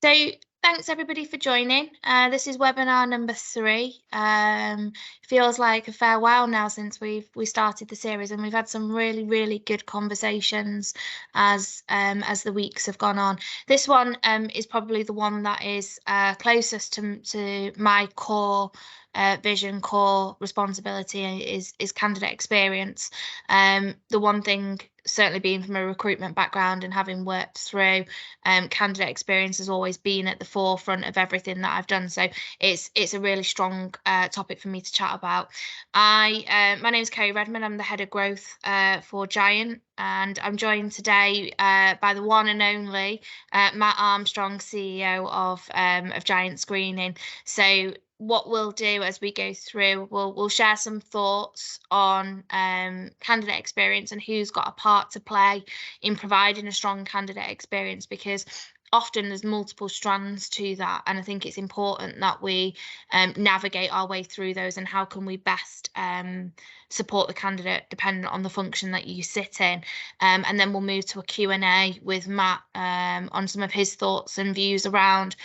So thanks everybody for joining. This is webinar number 3. Feels like a fair while now since we started the series, and we've had some really good conversations as the weeks have gone on. This one is probably the one that is closest to my core vision, core responsibility is candidate experience. The one thing, certainly being from a recruitment background and having worked through candidate experience, has always been at the forefront of everything that I've done. So it's a really strong topic for me to chat about. My name is Kerry Redmond. I'm the head of growth for Giant, and I'm joined today by the one and only Matt Armstrong, CEO of Giant Screening. So what we'll do as we go through, we'll share some thoughts on candidate experience and who's got a part to play in providing a strong candidate experience, because often there's multiple strands to that, and I think it's important that we navigate our way through those, and how can we best support the candidate dependent on the function that you sit in. And then we'll move to a Q&A with Matt on some of his thoughts and views around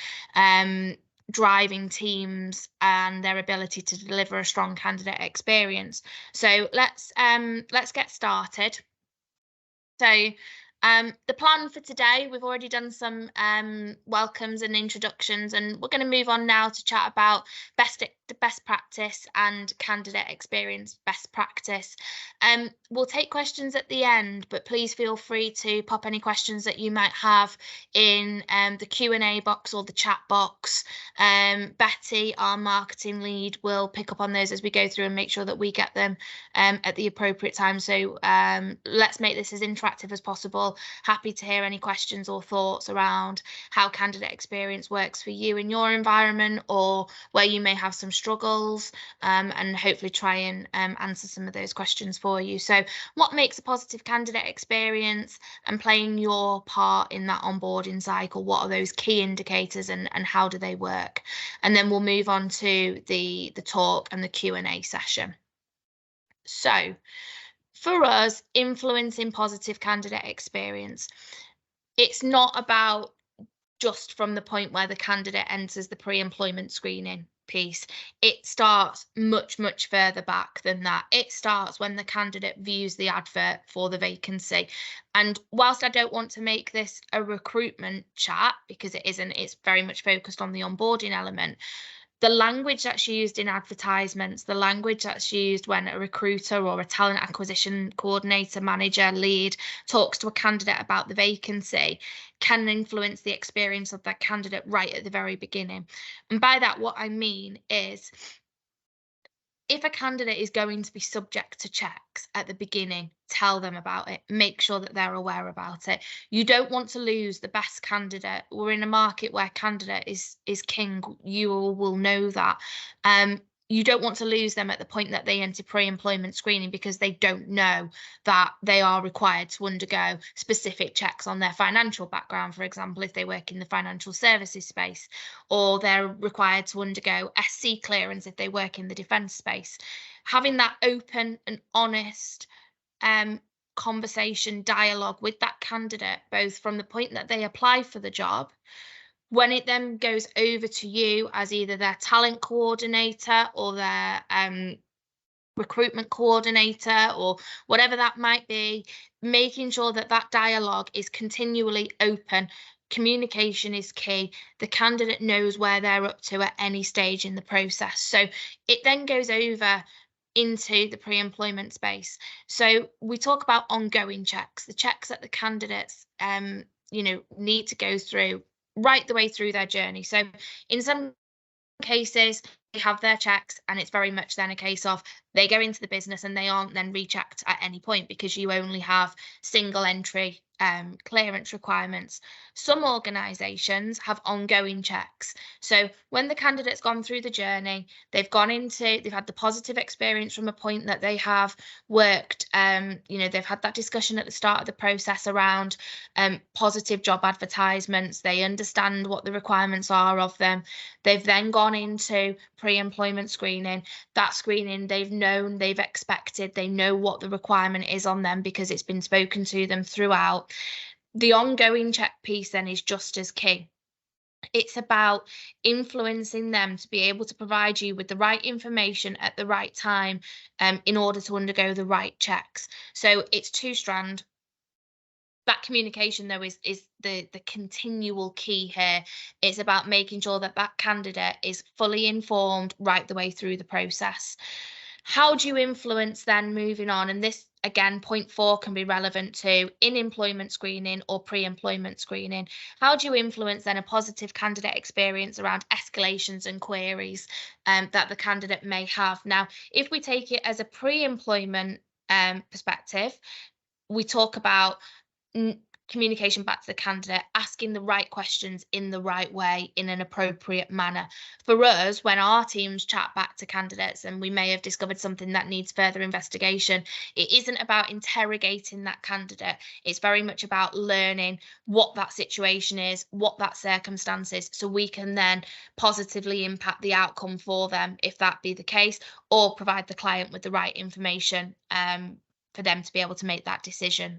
driving teams and their ability to deliver a strong candidate experience. So let's get started. So the plan for today, we've already done some welcomes and introductions, and we're going to move on now to chat about best practice and candidate experience best practice. We'll take questions at the end, but please feel free to pop any questions that you might have in the Q&A box or the chat box. Betty, our marketing lead, will pick up on those as we go through and make sure that we get them at the appropriate time. So let's make this as interactive as possible. Happy to hear any questions or thoughts around how candidate experience works for you in your environment, or where you may have some struggles, and hopefully try and answer some of those questions for you. So what makes a positive candidate experience, and playing your part in that onboarding cycle? What are those key indicators, and how do they work? And then we'll move on to the talk and the Q&A session. So for us, influencing positive candidate experience, it's not about just from the point where the candidate enters the pre-employment screening piece. It starts much further back than that. It starts when the candidate views the advert for the vacancy. And whilst I don't want to make this a recruitment chat, because it isn't, it's very much focused on the onboarding element, the language that's used in advertisements, the language that's used when a recruiter or a talent acquisition coordinator, manager, lead talks to a candidate about the vacancy, can influence the experience of that candidate right at the very beginning. And by that, what I mean is, if a candidate is going to be subject to checks at the beginning, tell them about it. Make sure that they're aware about it. You don't want to lose the best candidate. We're in a market where candidate is king. You all will know that. You don't want to lose them at the point that they enter pre-employment screening, because they don't know that they are required to undergo specific checks on their financial background, for example, if they work in the financial services space, or they're required to undergo SC clearance if they work in the defence space. Having that open and honest conversation, dialogue with that candidate, both from the point that they apply for the job, when it then goes over to you as either their talent coordinator or their recruitment coordinator, or whatever that might be, making sure that that dialogue is continually open. Communication is key. The candidate knows where they're up to at any stage in the process. So it then goes over into the pre-employment space. So we talk about ongoing checks, the checks that the candidates need to go through right the way through their journey. So in some cases, they have their checks, and it's very much then a case of they go into the business and they aren't then rechecked at any point, because you only have single entry clearance requirements. Some organisations have ongoing checks. So when the candidate's gone through the journey, they've had the positive experience from a point that they have worked, they've had that discussion at the start of the process around positive job advertisements. They understand what the requirements are of them. They've then gone into pre-employment screening. That screening, they've known, they've expected, they know what the requirement is on them because it's been spoken to them throughout. The ongoing check piece then is just as key. It's about influencing them to be able to provide you with the right information at the right time, in order to undergo the right checks. So it's two-strand. That communication, though, is the continual key here. It's about making sure that that candidate is fully informed right the way through the process. How do you influence then moving on? And this, again, point 4 can be relevant to in-employment screening or pre-employment screening. How do you influence then a positive candidate experience around escalations and queries that the candidate may have? Now, if we take it as a pre-employment perspective, we talk about communication back to the candidate, asking the right questions in the right way, in an appropriate manner. For us, when our teams chat back to candidates and we may have discovered something that needs further investigation, it isn't about interrogating that candidate. It's very much about learning what that situation is, what that circumstance is, so we can then positively impact the outcome for them, if that be the case, or provide the client with the right information for them to be able to make that decision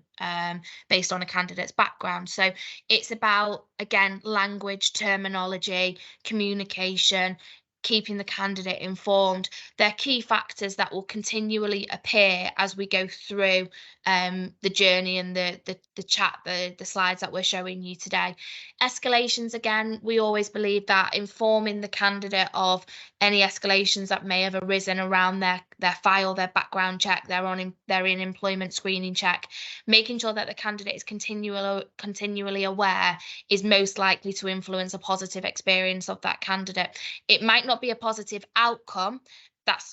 based on a candidate's background. So it's about, again, language, terminology, communication, keeping the candidate informed. They're key factors that will continually appear as we go through the journey and the chat, the slides that we're showing you today. Escalations, again, we always believe that informing the candidate of any escalations that may have arisen around their file, their background check, their in-employment screening check, making sure that the candidate is continually aware is most likely to influence a positive experience of that candidate. It might not be a positive outcome.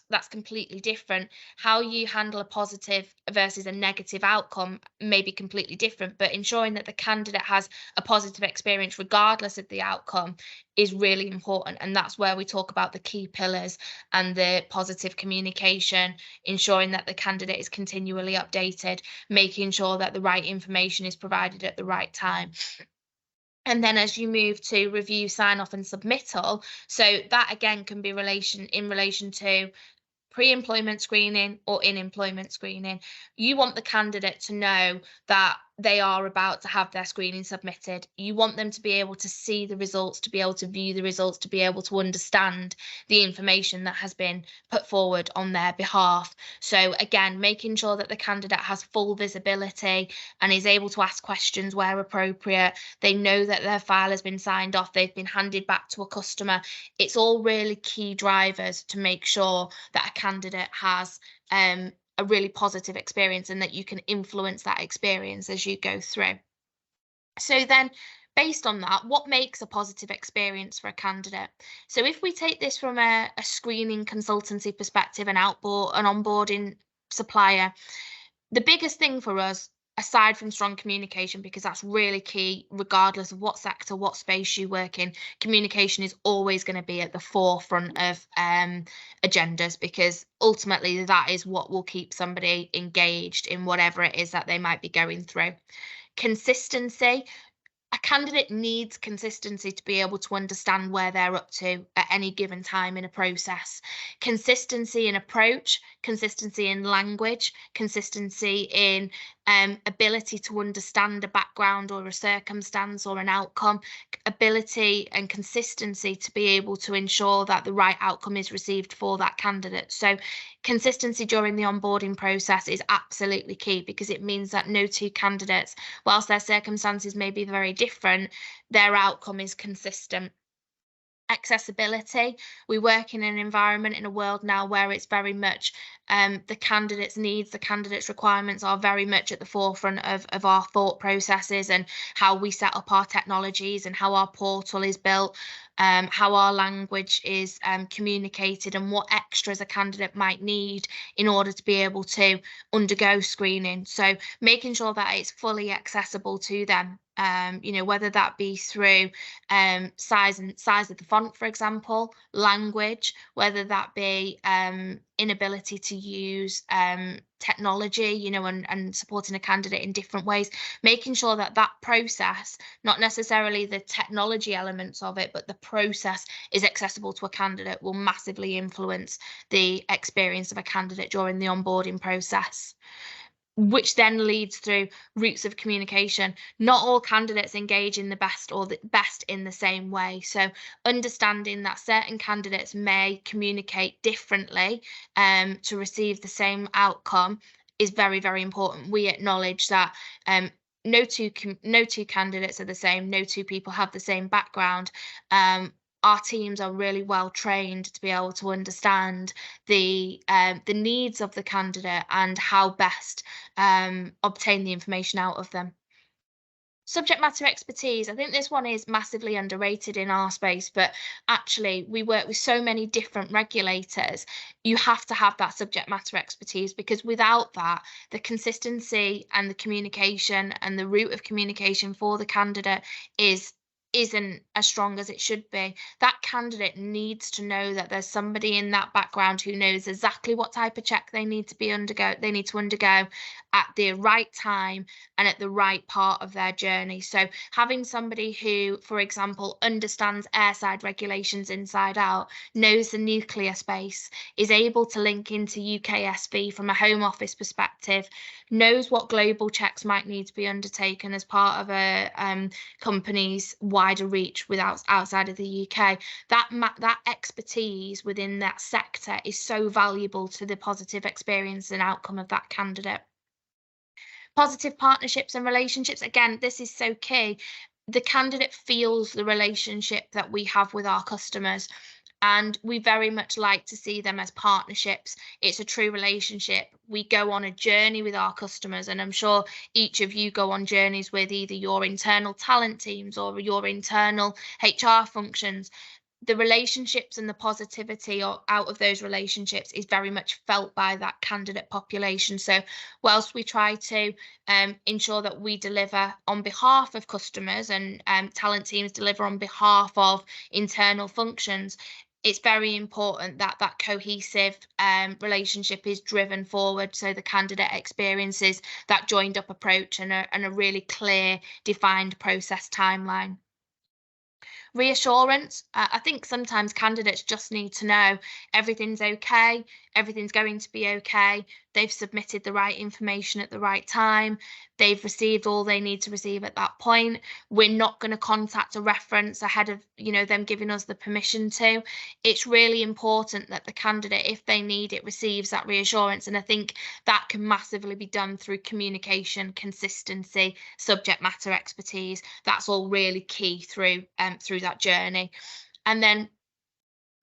That's completely different. How you handle a positive versus a negative outcome may be completely different, but ensuring that the candidate has a positive experience regardless of the outcome is really important. And that's where we talk about the key pillars and the positive communication, ensuring that the candidate is continually updated, making sure that the right information is provided at the right time. And then as you move to review, sign off and submittal, so that again can be in relation to pre-employment screening or in-employment screening. You want the candidate to know that they are about to have their screening submitted. You want them to be able to see the results, to be able to view the results, to be able to understand the information that has been put forward on their behalf. So again, making sure that the candidate has full visibility and is able to ask questions where appropriate. They know that their file has been signed off, they've been handed back to a customer. It's all really key drivers to make sure that a candidate has a really positive experience and that you can influence that experience as you go through. So then, based on that, what makes a positive experience for a candidate? So if we take this from a screening consultancy perspective, an onboarding supplier, the biggest thing for us, aside from strong communication, because that's really key, regardless of what sector, what space you work in, communication is always going to be at the forefront of agendas, because ultimately that is what will keep somebody engaged in whatever it is that they might be going through. Consistency. A candidate needs consistency to be able to understand where they're up to at any given time in a process. Consistency in approach, consistency in language, consistency in ability to understand a background or a circumstance or an outcome, ability and consistency to be able to ensure that the right outcome is received for that candidate. So consistency during the onboarding process is absolutely key, because it means that no two candidates, whilst their circumstances may be very different, their outcome is consistent. Accessibility. We work in an environment, in a world now where it's very much the candidate's needs, the candidate's requirements are very much at the forefront of our thought processes, and how we set up our technologies and how our portal is built, how our language is communicated, and what extras a candidate might need in order to be able to undergo screening. So making sure that it's fully accessible to them. Whether that be through size of the font, for example, language, whether that be inability to use technology, and supporting a candidate in different ways, making sure that that process, not necessarily the technology elements of it, but the process is accessible to a candidate, will massively influence the experience of a candidate during the onboarding process. which then leads through routes of communication. Not all candidates engage in the best or the best in the same way. So understanding that certain candidates may communicate differently to receive the same outcome is very, very important. We acknowledge that no two candidates are the same. No two people have the same background. Our teams are really well trained to be able to understand the needs of the candidate and how best obtain the information out of them. Subject matter expertise. I think this one is massively underrated in our space, but actually, we work with so many different regulators. You have to have that subject matter expertise, because without that, the consistency and the communication and the route of communication for the candidate isn't as strong as it should be. That candidate needs to know that there's somebody in that background who knows exactly what type of check they need to undergo at the right time and at the right part of their journey. So having somebody who, for example, understands airside regulations inside out, knows the nuclear space, is able to link into UKSV from a Home Office perspective, knows what global checks might need to be undertaken as part of a company's wider reach outside of the UK. That expertise within that sector is so valuable to the positive experience and outcome of that candidate. Positive partnerships and relationships. Again, this is so key. The candidate feels the relationship that we have with our customers, and we very much like to see them as partnerships. It's a true relationship. We go on a journey with our customers, and I'm sure each of you go on journeys with either your internal talent teams or your internal HR functions. The relationships and the positivity out of those relationships is very much felt by that candidate population. So whilst we try to ensure that we deliver on behalf of customers and talent teams deliver on behalf of internal functions, it's very important that that cohesive relationship is driven forward, so the candidate experiences that joined up approach and a really clear, defined process timeline. Reassurance. I think sometimes candidates just need to know everything's okay, everything's going to be okay. They've submitted the right information at the right time. They've received all they need to receive at that point. We're not going to contact a reference ahead of them giving us the permission to. It's really important that the candidate, if they need it, receives that reassurance. And I think that can massively be done through communication, consistency, subject matter expertise. That's all really key through that journey. And then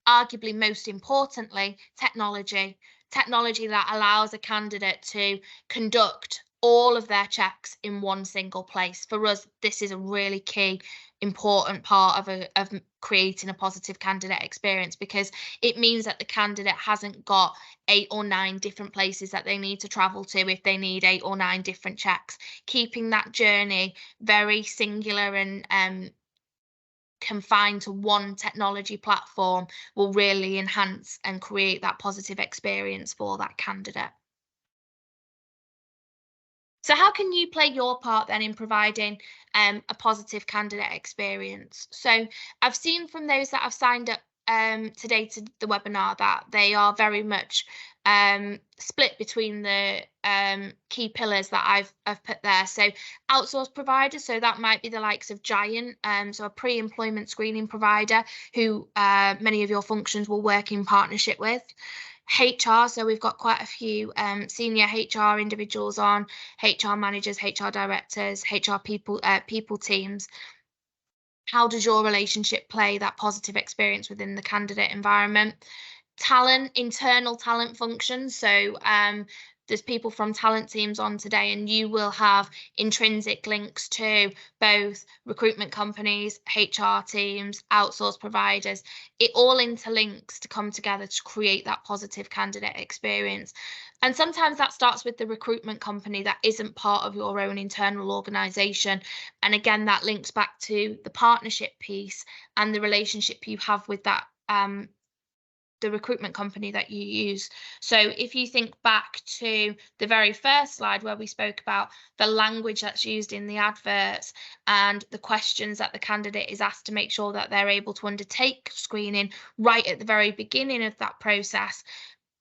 arguably most importantly, technology that allows a candidate to conduct all of their checks in one single place. For us, this is a really key, important part of creating a positive candidate experience, because it means that the candidate hasn't got 8 or 9 different places that they need to travel to if they need 8 or 9 different checks. Keeping that journey very singular and confined to one technology platform will really enhance and create that positive experience for that candidate. So how can you play your part then in providing a positive candidate experience? So I've seen from those that have signed up today to the webinar that they are very much split between the key pillars that I've put there. So outsourced providers, so that might be the likes of Giant, so a pre-employment screening provider who many of your functions will work in partnership with. HR, so we've got quite a few senior HR individuals on, HR managers, HR directors, HR people teams. How does your relationship play that positive experience within the candidate environment? Talent, internal talent functions. So there's people from talent teams on today, and you will have intrinsic links to both recruitment companies, HR teams, outsourced providers. It all interlinks to come together to create that positive candidate experience. And sometimes that starts with the recruitment company that isn't part of your own internal organisation. And again, that links back to the partnership piece and the relationship you have with that the recruitment company that you use. So if you think back to the very first slide where we spoke about the language that's used in the adverts and the questions that the candidate is asked to make sure that they're able to undertake screening right at the very beginning of that process,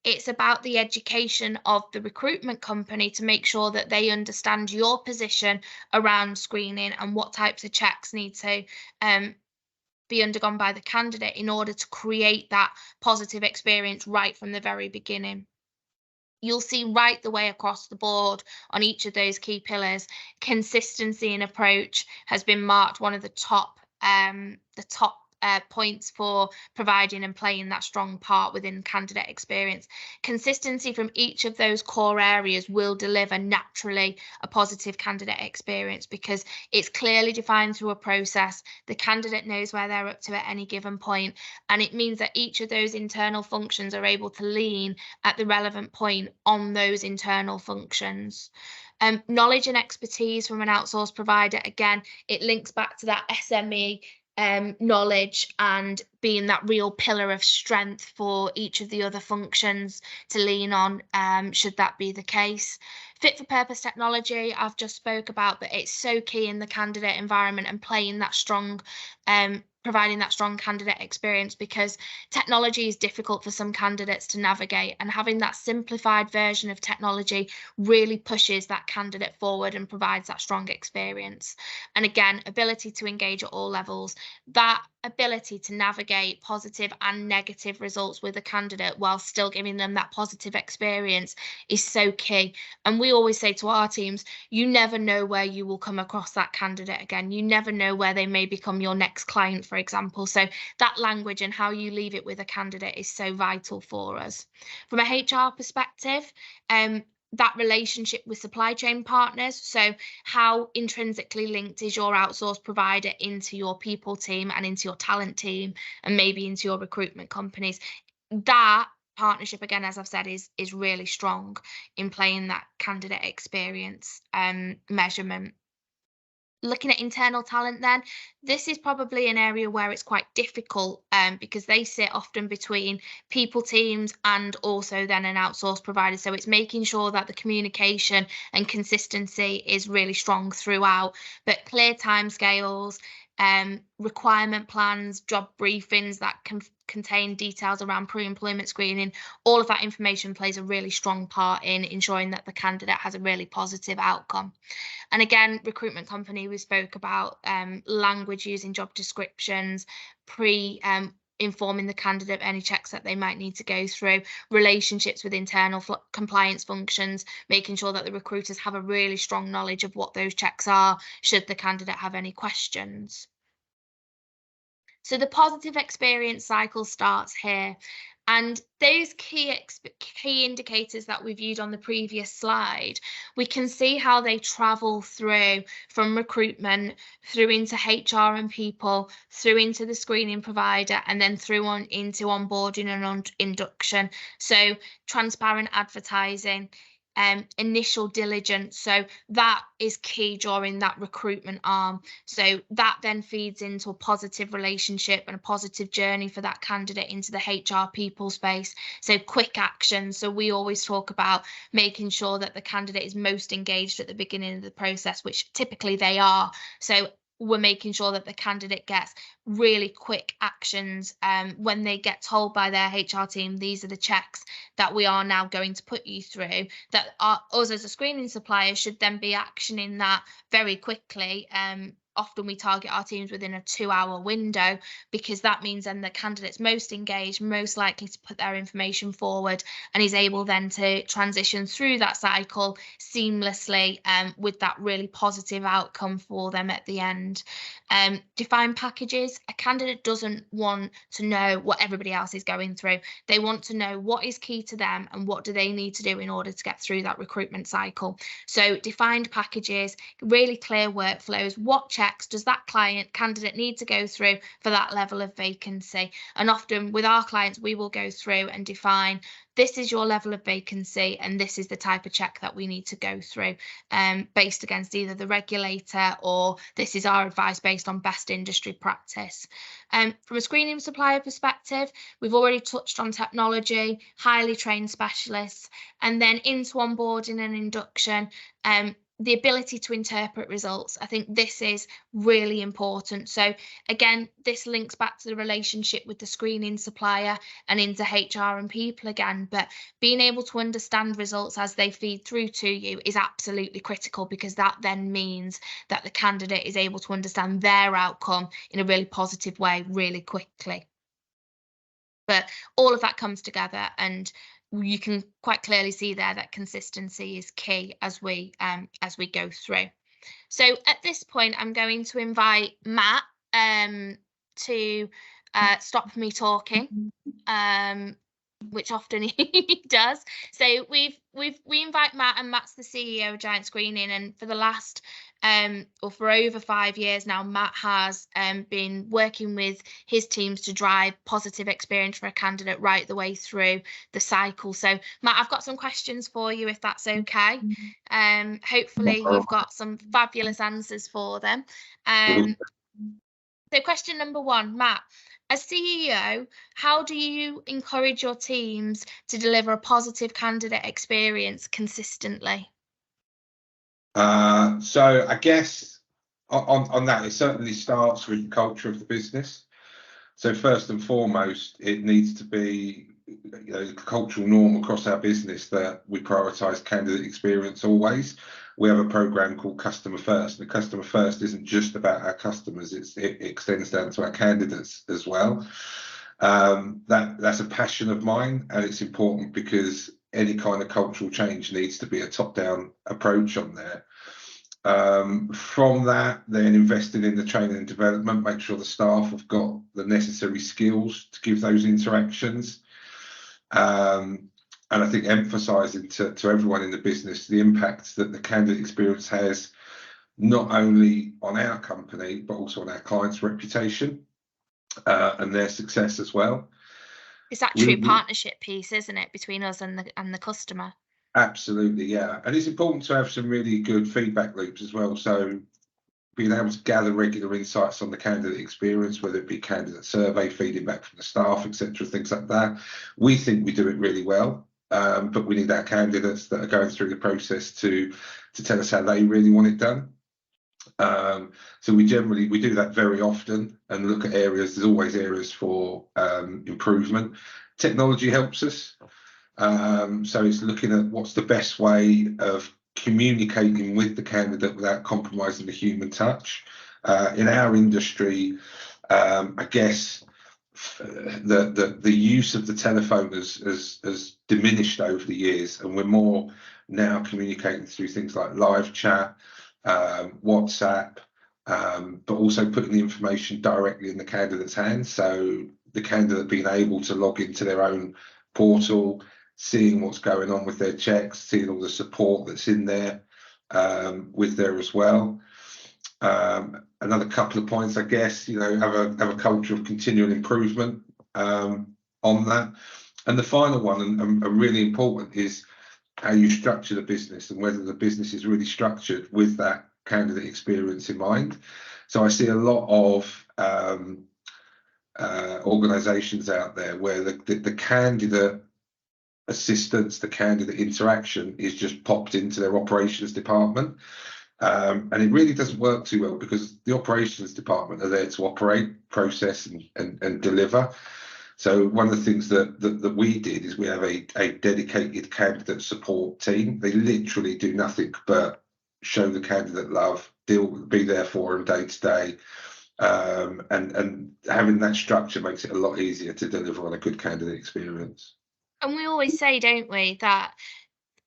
It's about the education of the recruitment company to make sure that they understand your position around screening and what types of checks need to be undergone by the candidate in order to create that positive experience right from the very beginning. You'll see right the way across the board on each of those key pillars, consistency in approach has been marked one of the top points for providing and playing that strong part within candidate experience. Consistency from each of those core areas will deliver naturally a positive candidate experience because it's clearly defined through a process. The candidate knows where they're up to at any given point, and it means that each of those internal functions are able to lean at the relevant point on those internal functions. Knowledge and expertise from an outsourced provider, again, it links back to that SME knowledge and being that real pillar of strength for each of the other functions to lean on, should that be the case. Fit for purpose technology, I've just spoke about, but it's so key in the candidate environment and playing that strong, providing that strong candidate experience, because technology is difficult for some candidates to navigate, and having that simplified version of technology really pushes that candidate forward and provides that strong experience. And again, ability to engage at all levels, that ability to navigate positive and negative results with a candidate while still giving them that positive experience is so key. And we always say to our teams, you never know where you will come across that candidate again. You never know where they may become your next client, for example. So that language and how you leave it with a candidate is so vital for us. From a HR perspective, that relationship with supply chain partners. So how intrinsically linked is your outsourced provider into your people team and into your talent team and maybe into your recruitment companies? That partnership, again, as I've said, is really strong in playing that candidate experience measurement. Looking at internal talent, then, this is probably an area where it's quite difficult because they sit often between people teams and also then an outsourced provider. So it's making sure that the communication and consistency is really strong throughout, but clear timescales, requirement plans, job briefings that can contain details around pre-employment screening, all of that information plays a really strong part in ensuring that the candidate has a really positive outcome. And again, recruitment company, we spoke about language using job descriptions, informing the candidate of any checks that they might need to go through, relationships with internal compliance functions, making sure that the recruiters have a really strong knowledge of what those checks are, should the candidate have any questions. So the positive experience cycle starts here. And those key indicators that we viewed on the previous slide, we can see how they travel through from recruitment, through into HR and people, through into the screening provider, and then through on into onboarding and induction. So transparent advertising, initial diligence. So that is key during that recruitment arm. So that then feeds into a positive relationship and a positive journey for that candidate into the HR people space. So quick action. So we always talk about making sure that the candidate is most engaged at the beginning of the process, which typically they are. So we're making sure that the candidate gets really quick actions when they get told by their HR team, these are the checks that we are now going to put you through, that us as a screening supplier should then be actioning that very quickly. Often we target our teams within a 2-hour window, because that means then the candidate's most engaged, most likely to put their information forward, and is able then to transition through that cycle seamlessly with that really positive outcome for them at the end. Define packages. A candidate doesn't want to know what everybody else is going through. They want to know what is key to them and what do they need to do in order to get through that recruitment cycle. So defined packages, really clear workflows. What checks does that candidate need to go through for that level of vacancy? And often with our clients, we will go through and define, this is your level of vacancy and this is the type of check that we need to go through, based against either the regulator or this is our advice based on best industry practice. From a screening supplier perspective, we've already touched on technology, highly trained specialists, and then into onboarding and induction. the ability to interpret results. I think this is really important. So again, this links back to the relationship with the screening supplier and into HR and people again, but being able to understand results as they feed through to you is absolutely critical, because that then means that the candidate is able to understand their outcome in a really positive way really quickly. But all of that comes together, and you can quite clearly see there that consistency is key as we go through. So at this point, I'm going to invite Matt to stop me talking, which often he does. So we invite Matt, and Matt's the CEO of Giant Screening, and for the last or for over 5 years now, Matt has been working with his teams to drive positive experience for a candidate right the way through the cycle. So Matt, I've got some questions for you, if that's okay. Hopefully you've got some fabulous answers for them. So question number 1, Matt, as CEO, how do you encourage your teams to deliver a positive candidate experience consistently? So I guess on that, it certainly starts with the culture of the business. So first and foremost, it needs to be, you know, the cultural norm across our business that we prioritise candidate experience always. We have a program called Customer First. The Customer First isn't just about our customers; it extends down to our candidates as well. That's a passion of mine, and it's important because any kind of cultural change needs to be a top-down approach on there. From that, then investing in the training and development, make sure the staff have got the necessary skills to give those interactions. And I think emphasising to everyone in the business the impact that the candidate experience has, not only on our company, but also on our clients' reputation and their success as well. It's that true partnership piece, isn't it, between us and the customer? Absolutely, yeah. And it's important to have some really good feedback loops as well. So being able to gather regular insights on the candidate experience, whether it be candidate survey, feeding back from the staff, etc., things like that. We think we do it really well, but we need our candidates that are going through the process to tell us how they really want it done. So we do that very often and look at areas. There's always areas for improvement. Technology helps us. So it's looking at what's the best way of communicating with the candidate without compromising the human touch. In our industry, I guess the use of the telephone has diminished over the years, and we're more now communicating through things like live chat, WhatsApp, but also putting the information directly in the candidate's hands. So the candidate being able to log into their own portal, seeing what's going on with their checks, seeing all the support that's in there with there as well. Another couple of points, I guess, you know, have a culture of continual improvement on that. And the final one, and really important, is how you structure the business and whether the business is really structured with that candidate experience in mind. So I see a lot of organisations out there where the candidate assistance, the candidate interaction is just popped into their operations department. And it really doesn't work too well, because the operations department are there to operate, process and deliver. So one of the things that we did is we have a dedicated candidate support team. They literally do nothing but show the candidate love, be there for them day to day. And having that structure makes it a lot easier to deliver on a good candidate experience. And we always say, don't we, that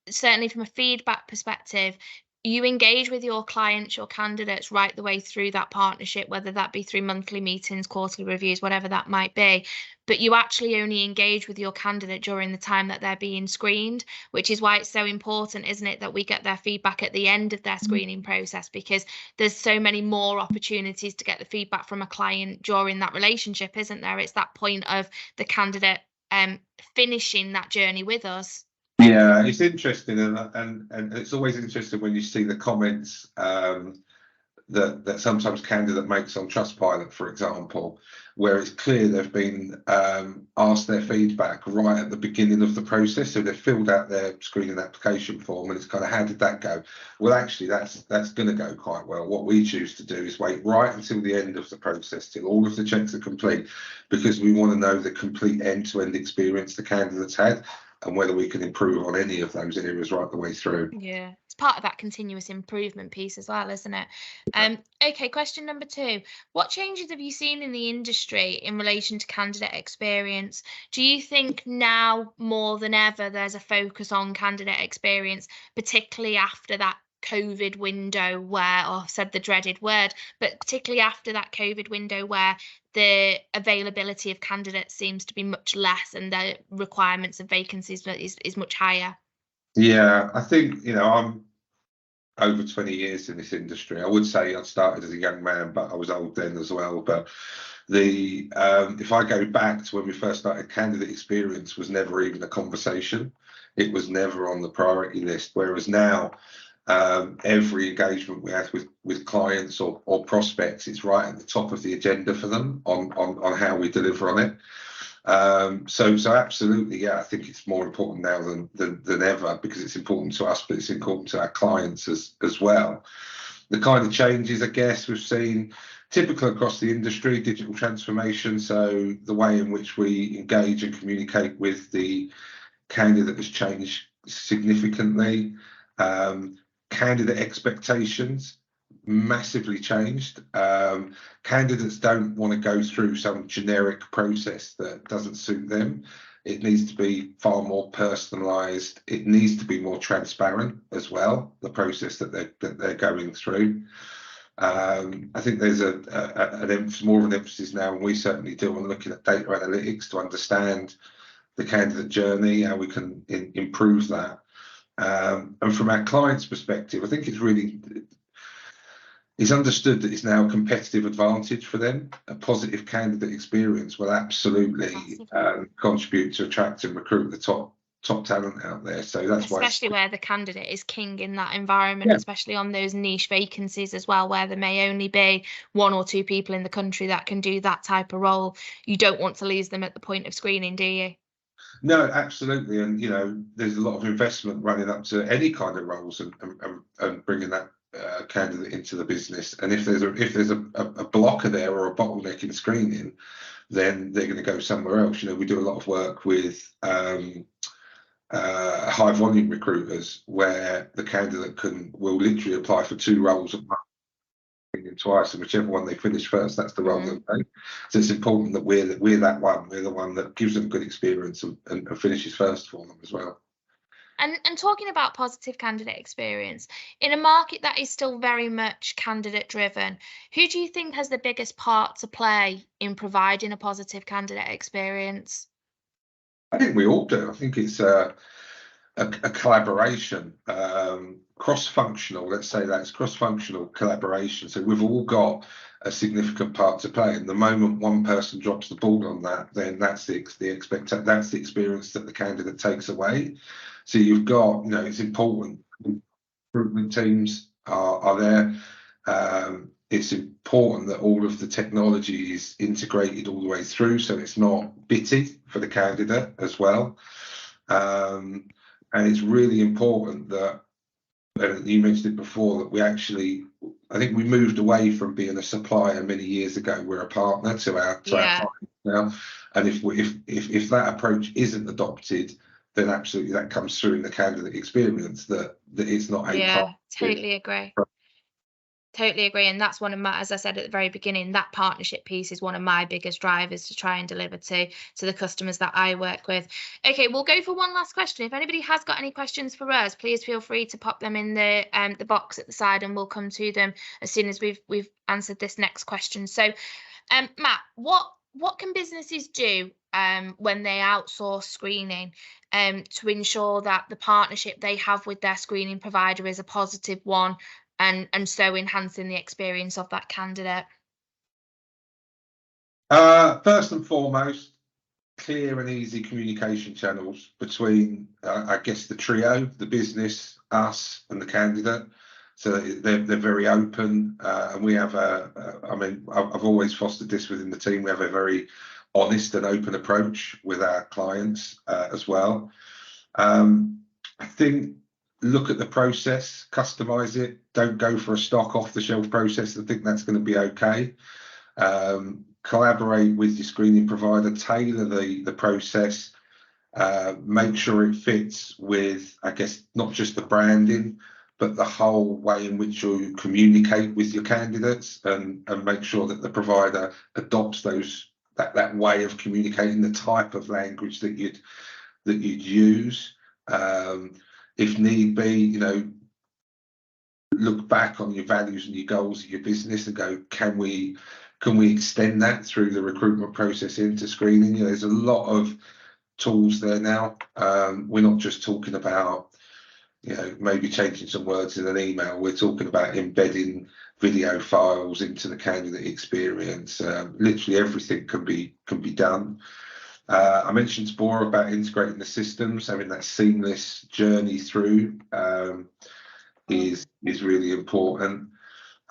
certainly from a feedback perspective, you engage with your clients, your candidates, right the way through that partnership, whether that be through monthly meetings, quarterly reviews, whatever that might be. But you actually only engage with your candidate during the time that they're being screened, which is why it's so important, isn't it, that we get their feedback at the end of their screening process, because there's so many more opportunities to get the feedback from a client during that relationship, isn't there? It's that point of the candidate finishing that journey with us. Yeah, it's interesting, and it's always interesting when you see the comments that sometimes candidate makes on Trustpilot, for example, where it's clear they've been asked their feedback right at the beginning of the process. So they've filled out their screening application form, and it's kind of, how did that go? Well, actually, that's going to go quite well. What we choose to do is wait right until the end of the process, till all of the checks are complete, because we want to know the complete end-to-end experience the candidate's had, and whether we can improve on any of those areas right the way through. Yeah, it's part of that continuous improvement piece as well, isn't it? Okay, question number 2. What changes have you seen in the industry in relation to candidate experience? Do you think now more than ever there's a focus on candidate experience, particularly after that COVID window where, oh, I've said the dreaded word, but particularly after that COVID window where the availability of candidates seems to be much less and the requirements of vacancies is much higher? Yeah, I think, I'm over 20 years in this industry. I would say I started as a young man, but I was old then as well. But if I go back to when we first started, candidate experience was never even a conversation. It was never on the priority list. Whereas now, every engagement we have with clients or prospects, it's right at the top of the agenda for them on how we deliver on it. So absolutely, yeah, I think it's more important now than ever, because it's important to us, but it's important to our clients as well. The kind of changes, I guess, we've seen typical across the industry: digital transformation. So the way in which we engage and communicate with the candidate has changed significantly. Candidate expectations massively changed. Candidates don't want to go through some generic process that doesn't suit them. It needs to be far more personalised. It needs to be more transparent as well, the process that they're going through. I think there's more of an emphasis now, and we certainly do, on looking at data analytics to understand the candidate journey, how we can improve that. And from our clients' perspective, I think it's understood that it's now a competitive advantage for them. A positive candidate experience will absolutely contribute to attract and recruit the top talent out there. So that's especially where the candidate is king in that environment, especially on those niche vacancies as well, where there may only be 1 or 2 people in the country that can do that type of role. You don't want to lose them at the point of screening, do you? No, absolutely. And there's a lot of investment running up to any kind of roles and bringing that candidate into the business. And if there's a blocker there or a bottleneck in screening, then they're going to go somewhere else. We do a lot of work with high volume recruiters, where the candidate will literally apply for 2 roles at once, twice, and whichever one they finish first, that's the role they'll take. So it's important that we're the one that gives them good experience and finishes first for them as well. And talking about positive candidate experience, in a market that is still very much candidate driven, who do you think has the biggest part to play in providing a positive candidate experience? I think we all do. I think it's a collaboration, cross-functional, let's say that's cross-functional collaboration. So we've all got a significant part to play. And the moment one person drops the ball on that, then that's the experience that the candidate takes away. So you've got, it's important. Recruitment teams are there. It's important that all of the technology is integrated all the way through, so it's not bitty for the candidate as well. And it's really important that, you mentioned it before, that I think we moved away from being a supplier many years ago. We're a partner to our clients now. And if that approach isn't adopted, then absolutely that comes through in the candidate experience, that it's not a partnership. Totally agree. Totally agree. And that's one of my, as I said at the very beginning, that partnership piece is one of my biggest drivers to try and deliver to the customers that I work with. Okay, we'll go for one last question. If anybody has got any questions for us, please feel free to pop them in the box at the side, and we'll come to them as soon as we've answered this next question. So, Matt, what can businesses do when they outsource screening to ensure that the partnership they have with their screening provider is a positive one, and so enhancing the experience of that candidate? First and foremost, clear and easy communication channels between, I guess, the trio, the business, us, and the candidate. So they're very open, and we have I mean, I've always fostered this within the team. We have a very honest and open approach with our clients as well. I think look at the process, customize it. Don't go for a stock off-the-shelf process. I think that's going to be okay. Collaborate with your screening provider, tailor the process, make sure it fits with, I guess, not just the branding, but the whole way in which you communicate with your candidates, and make sure that the provider adopts that way of communicating, the type of language that you'd use. If need be, you know, look back on your values and your goals of your business and go, can we extend that through the recruitment process into screening? You know, there's a lot of tools there now. We're not just talking about, you know, maybe changing some words in an email. We're talking about embedding video files into the candidate experience. Literally everything can be done. I mentioned before about integrating the systems, having that seamless journey through is really important.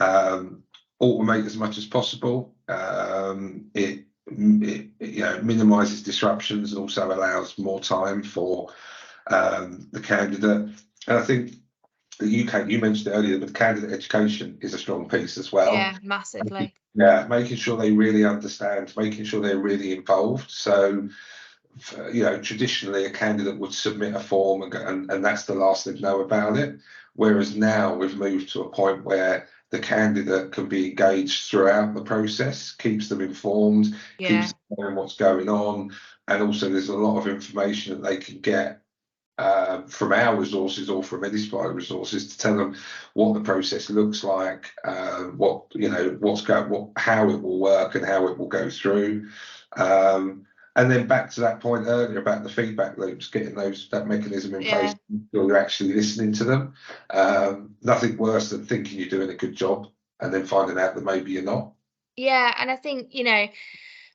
Automate as much as possible. It you know, minimises disruptions and also allows more time for the candidate. And I think the UK, you mentioned it earlier, but candidate education is a strong piece as well. Yeah, massively. Yeah, making sure they really understand, making sure they're really involved. So, you know, traditionally a candidate would submit a form and that's the last they'd know about it. Whereas now we've moved to a point where the candidate can be engaged throughout the process, keeps them informed, keeps them knowing what's going on. And also there's a lot of information that they can get from our resources or from any supplier resources to tell them what the process looks like, what, you know, how it will work and how it will go through. And then back to that point earlier about the feedback loops, getting that mechanism in place, so you're actually listening to them. Nothing worse than thinking you're doing a good job and then finding out that maybe you're not. Yeah, and I think, you know,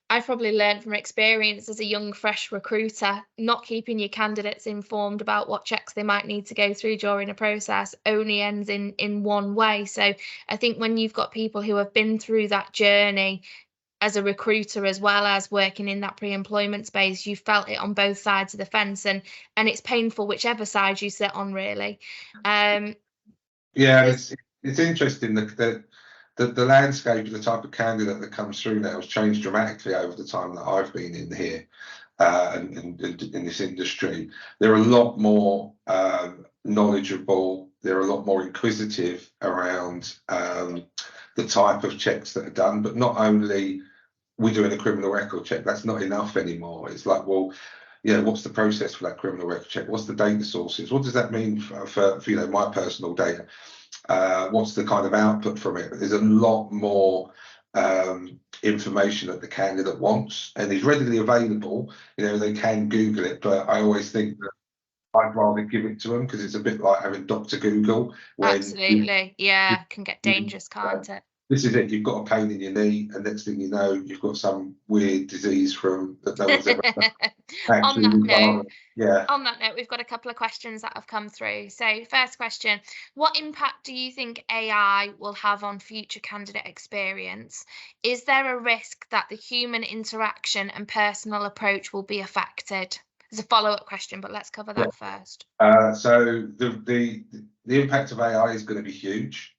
I've probably learned from experience as a young, fresh recruiter, not keeping your candidates informed about what checks they might need to go through during a process only ends in one way. So I think when you've got people who have been through that journey as a recruiter as well as working in that pre-employment space, you felt it on both sides of the fence, and it's painful whichever side you sit on, really. Yeah, it's interesting that the landscape of the type of candidate that comes through now has changed dramatically over the time that I've been in here and in this industry. They're a lot more knowledgeable. They're a lot more inquisitive around the type of checks that are done. But not only we're doing a criminal record check, that's not enough anymore. It's like, well, yeah, what's the process for that criminal record check? What's the data sources? What does that mean for you know, my personal data? What's the kind of output from it? There's a lot more information that the candidate wants and is readily available. You know, they can Google it, but I always think that I'd rather give it to them because it's a bit like having Dr. Google. Absolutely, yeah, can get dangerous, can't it? This is it. You've got a pain in your knee, and next thing you know, you've got some weird disease that no one's ever actually. On that note, we've got a couple of questions that have come through. So, first question: what impact do you think AI will have on future candidate experience? Is there a risk that the human interaction and personal approach will be affected? There's a follow-up question, but let's cover that first. So the impact of AI is going to be huge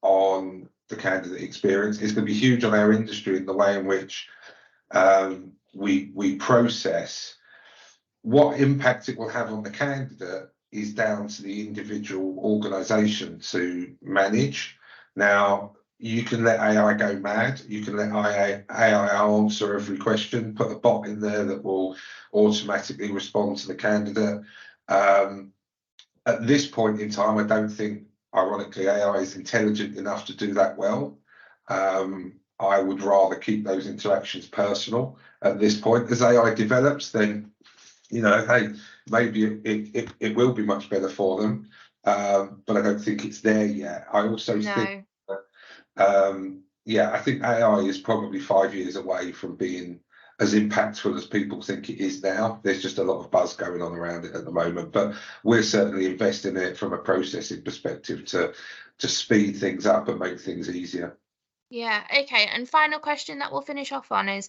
on the candidate experience. It's going to be huge on our industry in the way in which we process. What impact it will have on the candidate is down to the individual organisation to manage. Now, you can let AI go mad. You can let AI answer every question, put a bot in there that will automatically respond to the candidate. At this point in time, I don't think, ironically, AI is intelligent enough to do that well. I would rather keep those interactions personal at this point. As AI develops, then, you know, hey, maybe it will be much better for them, but I don't think it's there yet. I also think that, I think AI is probably 5 years away from being as impactful as people think it is now. There's just a lot of buzz going on around it at the moment, but we're certainly investing in it from a processing perspective to speed things up and make things easier. Yeah, okay. And final question that we'll finish off on is,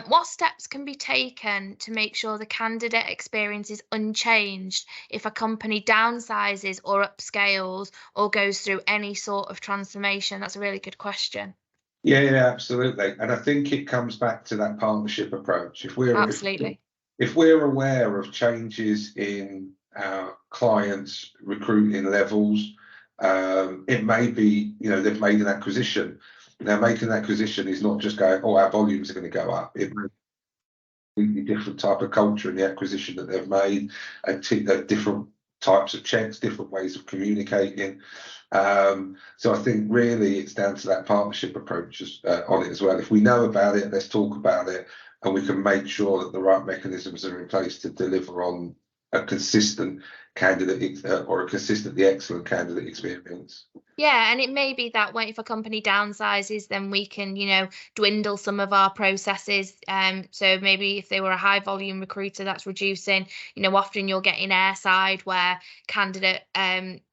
what steps can be taken to make sure the candidate experience is unchanged if a company downsizes or upscales or goes through any sort of transformation? That's a really good question. Yeah, absolutely. And I think it comes back to that partnership approach. Absolutely. If we're aware of changes in our clients' recruiting levels, it may be, they've made an acquisition. Now, making an acquisition is not just going, oh, our volumes are going to go up. It may be a completely different type of culture in the acquisition that they've made, and different types of checks, different ways of communicating. So I think really it's down to that partnership approach on it as well. If we know about it, let's talk about it, and we can make sure that the right mechanisms are in place to deliver on a consistent candidate or a consistently excellent candidate experience. Yeah, and it may be that way if a company downsizes, then we can, dwindle some of our processes. So maybe if they were a high volume recruiter, that's reducing. Often you're getting airside where candidate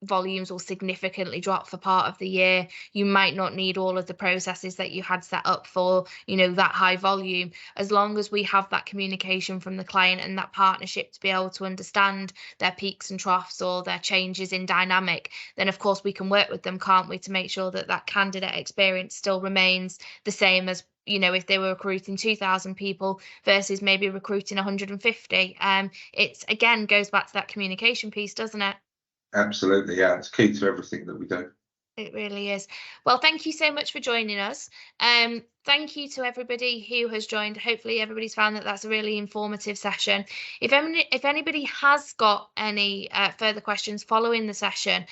volumes will significantly drop for part of the year. You might not need all of the processes that you had set up for, that high volume. As long as we have that communication from the client and that partnership to be able to understand their peaks and troughs or their changes in dynamic, then of course we can work with them, can't we, to make sure that that candidate experience still remains the same as if they were recruiting 2,000 people versus maybe recruiting 150. It's again goes back to that communication piece, doesn't it? Absolutely, yeah, it's key to everything that we do. It really is. Well, thank you so much for joining us. Thank you to everybody who has joined. Hopefully everybody's found that that's a really informative session. If anybody has got any further questions following the session,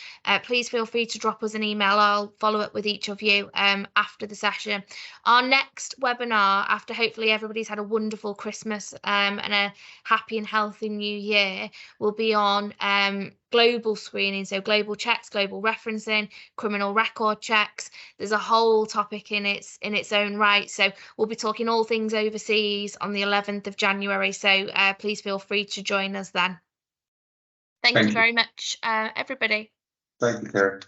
please feel free to drop us an email. I'll follow up with each of you after the session. Our next webinar, after hopefully everybody's had a wonderful Christmas and a happy and healthy new year, will be on global screening, so global checks, global referencing, criminal record checks. There's a whole topic in its own right. So we'll be talking all things overseas on the 11th of January. So please feel free to join us then. Thank you very much, everybody. Thank you, Kerry.